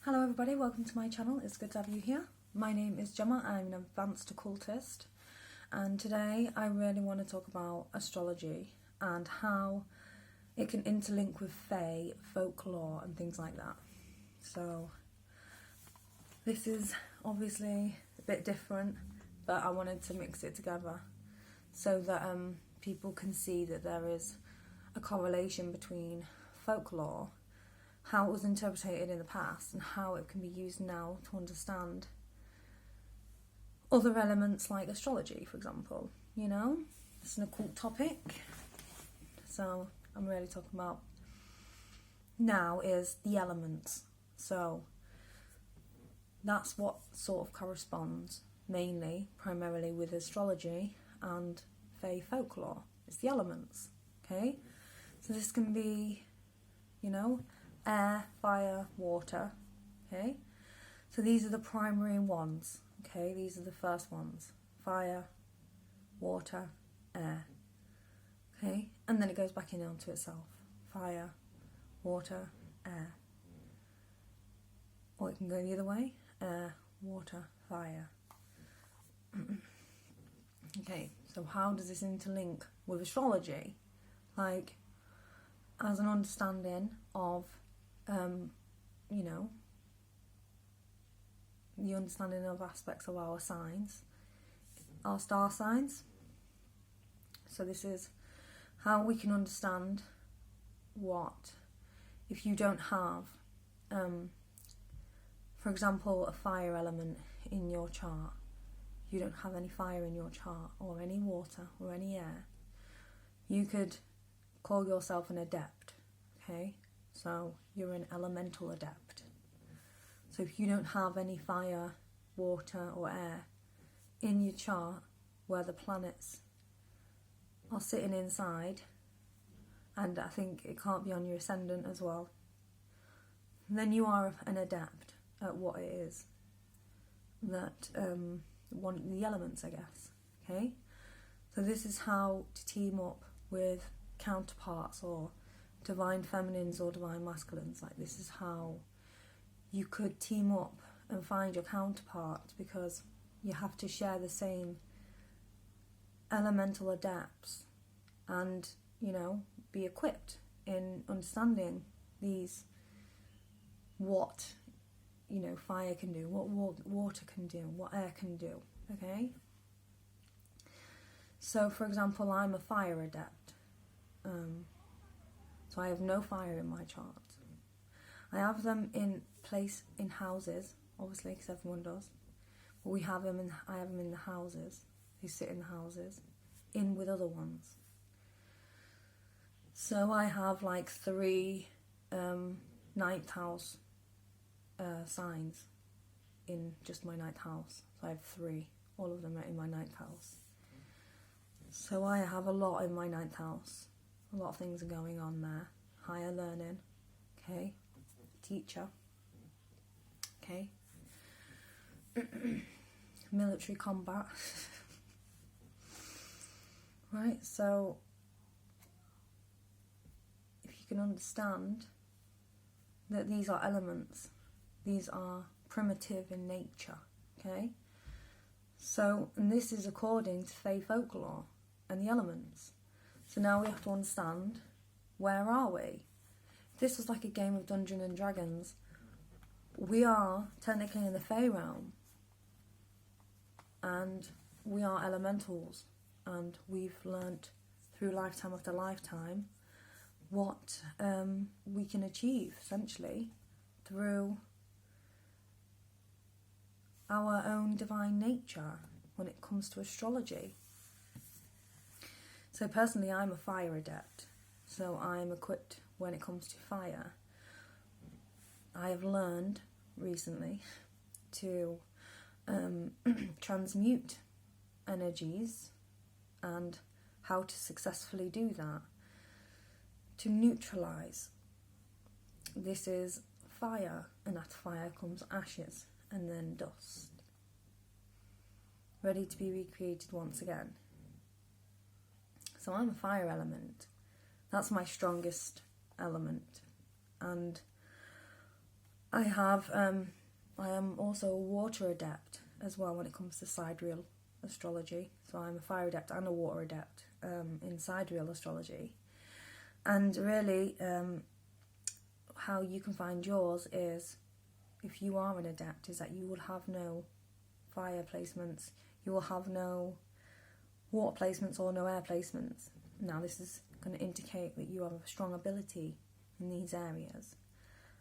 Hello everybody, welcome to my channel. It's good to have you here. My name is Gemma, I'm an advanced occultist, and today I really want to talk about astrology and how it can interlink with fae, folklore and things like that. So this is obviously a bit different, but I wanted to mix it together so that people can see that there is a correlation between folklore, how it was interpreted in the past, and how it can be used now to understand other elements like astrology, for example. You know, it's an occult topic, so I'm really talking about now is the elements. So that's what sort of corresponds mainly, primarily with astrology and fae folklore. It's the elements, okay? So this can be, you know, air, fire, water, okay? So these are the primary ones, okay? These are the first ones. Fire, water, air, okay? And then it goes back in onto itself. Fire, water, air. Or it can go the other way. Air, water, fire. Okay, so how does this interlink with astrology? Like, as an understanding of you know, the understanding of aspects of our signs, our star signs. So this is how we can understand what, if you don't have, for example, a fire element in your chart, you don't have any fire in your chart, or any water, or any air, you could call yourself an adept, okay? So you're an elemental adept. So if you don't have any fire, water or air in your chart where the planets are sitting inside, and I think it can't be on your ascendant as well, then you are an adept at what it is that one of the elements, I guess, okay? So this is how to team up with counterparts or divine feminines or divine masculines. Like, this is how you could team up and find your counterpart, because you have to share the same elemental adepts and, you know, be equipped in understanding these, what, you know, fire can do, what water can do, what air can do, okay? So for example, I'm a fire adept. So I have no fire in my chart. I have them in place in houses, obviously, because everyone does. But I have them in the houses. They sit in the houses, in with other ones. So I have like 3 ninth house signs in just my ninth house. So I have 3. All of them are in my ninth house. So I have a lot in my ninth house. A lot of things are going on there. Higher learning, okay? Teacher, okay? Military combat. Right, so if you can understand that these are elements, these are primitive in nature, okay? So, and this is according to fae folklore and the elements. So now we have to understand, where are we? If this was like a game of Dungeons and Dragons, we are technically in the fae realm, and we are elementals, and we've learnt through lifetime after lifetime what we can achieve, essentially, through our own divine nature when it comes to astrology. So personally, I'm a fire adept, so I'm equipped when it comes to fire. I have learned recently to transmute energies and how to successfully do that, to neutralise. This is fire, and after fire comes ashes and then dust, ready to be recreated once again. So I'm a fire element. That's my strongest element. And I am also a water adept as well when it comes to sidereal astrology. So I'm a fire adept and a water adept in sidereal astrology. And really, how you can find yours is, if you are an adept, is that you will have no fire placements, you will have no water placements or no air placements. Now this is going to indicate that you have a strong ability in these areas,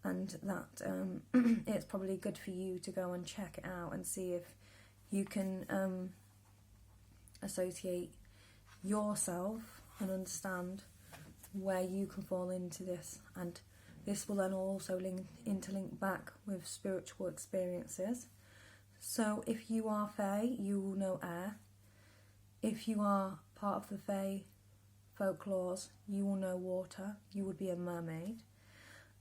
and that it's probably good for you to go and check it out and see if you can associate yourself and understand where you can fall into this. And this will then also interlink back with spiritual experiences. So if you are Fae, you will know air. If you are part of the Fae folklores, you will know water. You would be a mermaid.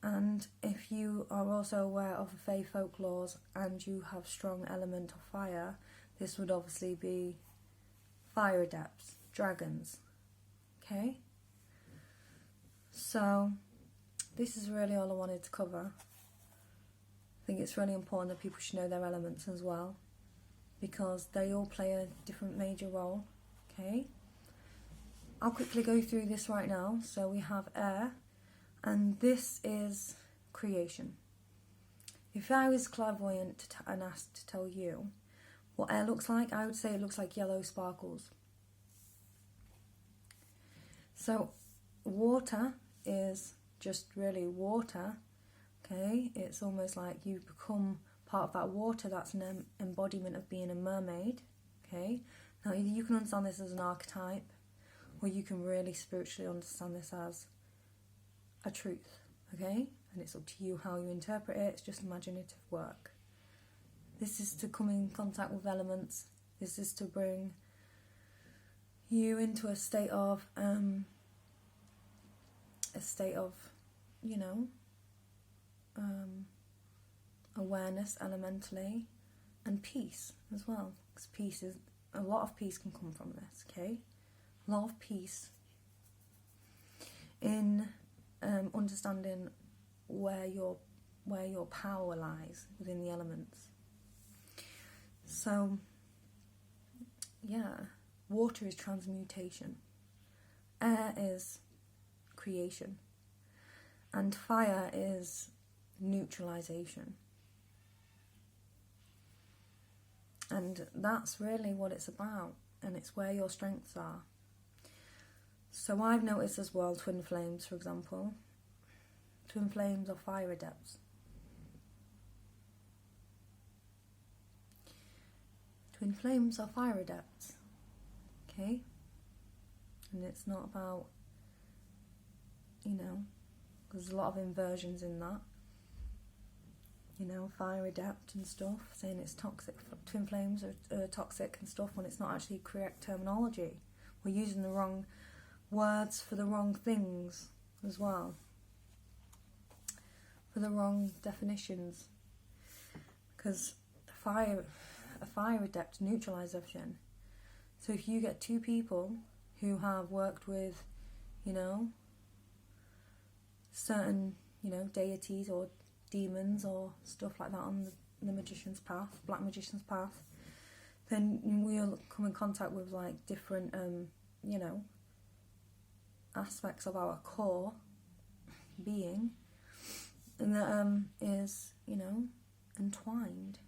And if you are also aware of the Fae folklores and you have strong element of fire, this would obviously be fire adepts, dragons. Okay? So this is really all I wanted to cover. I think it's really important that people should know their elements as well, because they all play a different major role. Okay? I'll quickly go through this right now. So we have air, and this is creation. If I was clairvoyant and asked to tell you what air looks like, I would say it looks like yellow sparkles. So water is just really water, okay? It's almost like you become part of that water. That's an embodiment of being a mermaid, okay? Now you can understand this as an archetype, or you can really spiritually understand this as a truth, okay? And it's up to you how you interpret it. It's just imaginative work. This is to come in contact with elements. This is to bring you into a state of awareness elementally, and peace as well, because a lot of peace can come from this, okay? A lot of peace in understanding where your power lies within the elements. So yeah, water is transmutation, air is creation, and fire is neutralization. And that's really what it's about, and it's where your strengths are. So I've noticed as well, twin flames, for example. Twin flames are fire adepts. Twin flames are fire adepts, okay? And it's not about, there's a lot of inversions in that. Fire adept and stuff, saying it's toxic. Twin flames are toxic and stuff, when it's not actually correct terminology. We're using the wrong words for the wrong things as well, for the wrong definitions. Because a fire adept neutralizes everything. So if you get two people who have worked with, certain, deities or demons or stuff like that on the magician's path, black magician's path, then we'll come in contact with like different, aspects of our core being, and that is, entwined.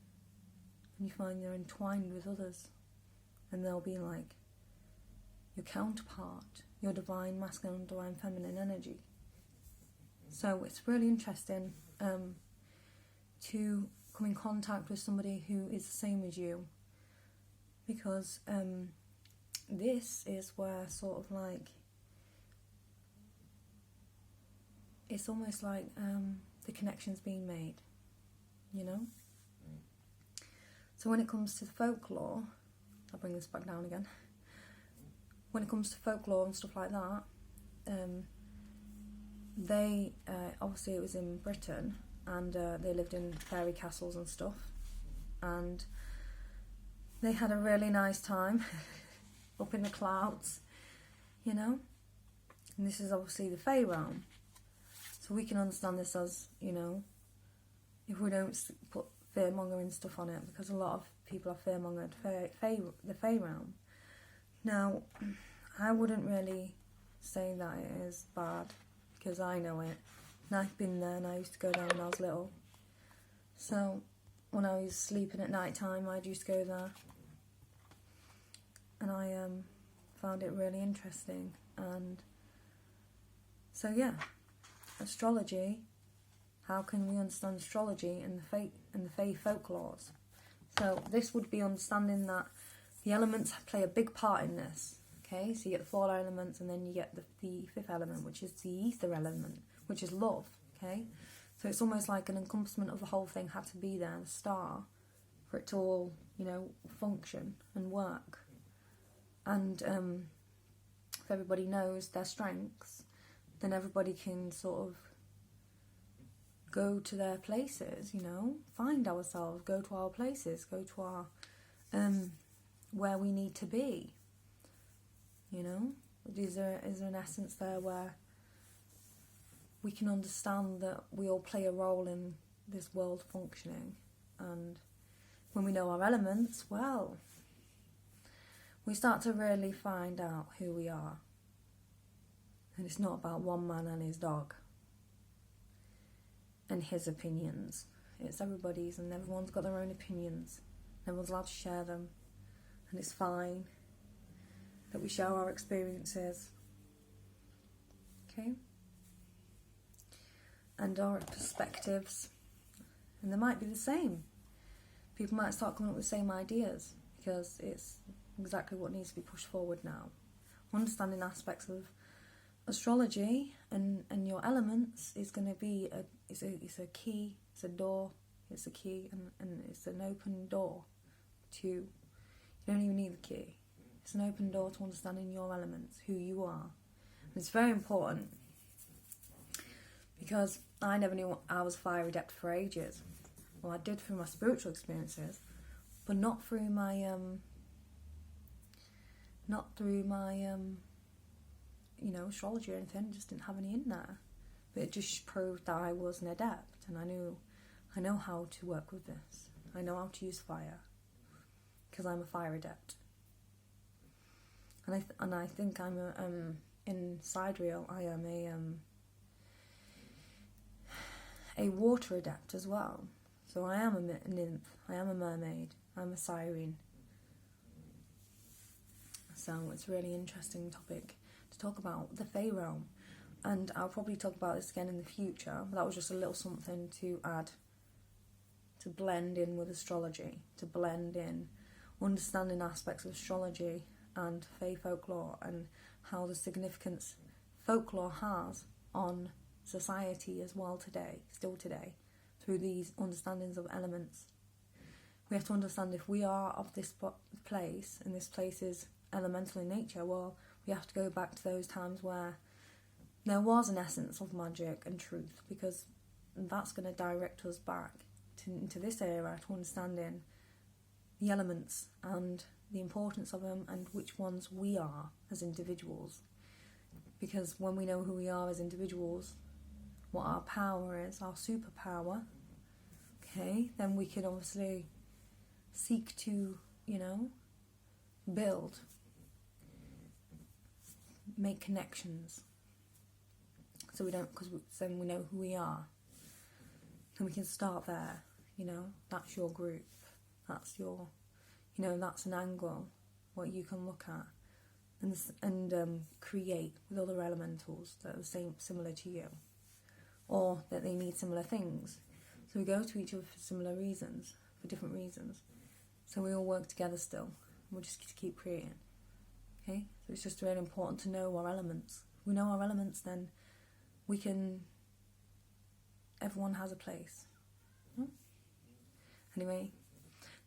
And you find they're entwined with others, and they'll be like your counterpart, your divine masculine and divine feminine energy. So it's really interesting to come in contact with somebody who is the same as you, because this is where sort of like, it's almost like the connection's being made, So when it comes to the folklore, I'll bring this back down again. When it comes to folklore and stuff like that, they obviously it was in Britain, and they lived in fairy castles and stuff, and they had a really nice time up in the clouds, and this is obviously the Fae realm. So we can understand this as, if we don't put fear-mongering stuff on it, because a lot of people are fear-mongered the Fae realm. Now, I wouldn't really say that it is bad, because I know it, and I've been there, and I used to go down when I was little. So when I was sleeping at night time, I used to go there, and I found it really interesting. And so yeah, astrology. How can we understand astrology and the Fae folklores? So this would be understanding that the elements play a big part in this. Okay, so you get the 4 elements, and then you get the 5th element, which is the ether element, which is love. Okay, so it's almost like an encompassment of the whole thing had to be there, the star, for it to all, function and work. And if everybody knows their strengths, then everybody can sort of go to their places, find ourselves, go to our places, go to our where we need to be. Is there an essence there where we can understand that we all play a role in this world functioning, and when we know our elements, well, we start to really find out who we are. And it's not about one man and his dog and his opinions. It's everybody's, and everyone's got their own opinions. Everyone's allowed to share them, and it's fine that we share our experiences. Okay? And our perspectives. And they might be the same. People might start coming up with the same ideas, because it's exactly what needs to be pushed forward now. Understanding aspects of astrology and your elements is going to be it's a key, it's a door, it's a key, and it's an open door to, you don't even need the key. It's an open door to understanding your elements, who you are. And it's very important, because I never knew I was a fire adept for ages. Well, I did through my spiritual experiences, but not through my astrology or anything. Just didn't have any in there. But it just proved that I was an adept, and I know how to work with this. I know how to use fire, because I'm a fire adept. And I think I'm in sidereal. I am a water adept as well. So I am a nymph. I am a mermaid. I'm a siren. So it's a really interesting topic to talk about, the Fae realm. And I'll probably talk about this again in the future, but that was just a little something to add, to blend in with astrology, to blend in understanding aspects of astrology and Fae folklore, and how the significance folklore has on society as well today, still today, through these understandings of elements. We have to understand if we are of this place, and this place is elemental in nature, well, we have to go back to those times where there was an essence of magic and truth, because that's going to direct us back into this era, to understanding the elements and the importance of them, and which ones we are as individuals. Because when we know who we are as individuals, what our power is, our superpower, okay, then we can obviously seek to, build, make connections. So we don't, because then we know who we are. And we can start there, that's your group, that's your, that's an angle, what you can look at and create with other elementals that are similar to you, or that they need similar things. So we go to each other for similar reasons, for different reasons. So we all work together still. We'll just keep creating. Okay? So it's just really important to know our elements. If we know our elements, then we can... everyone has a place. Anyway,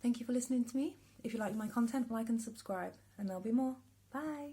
thank you for listening to me. If you like my content, like and subscribe, and there'll be more. Bye!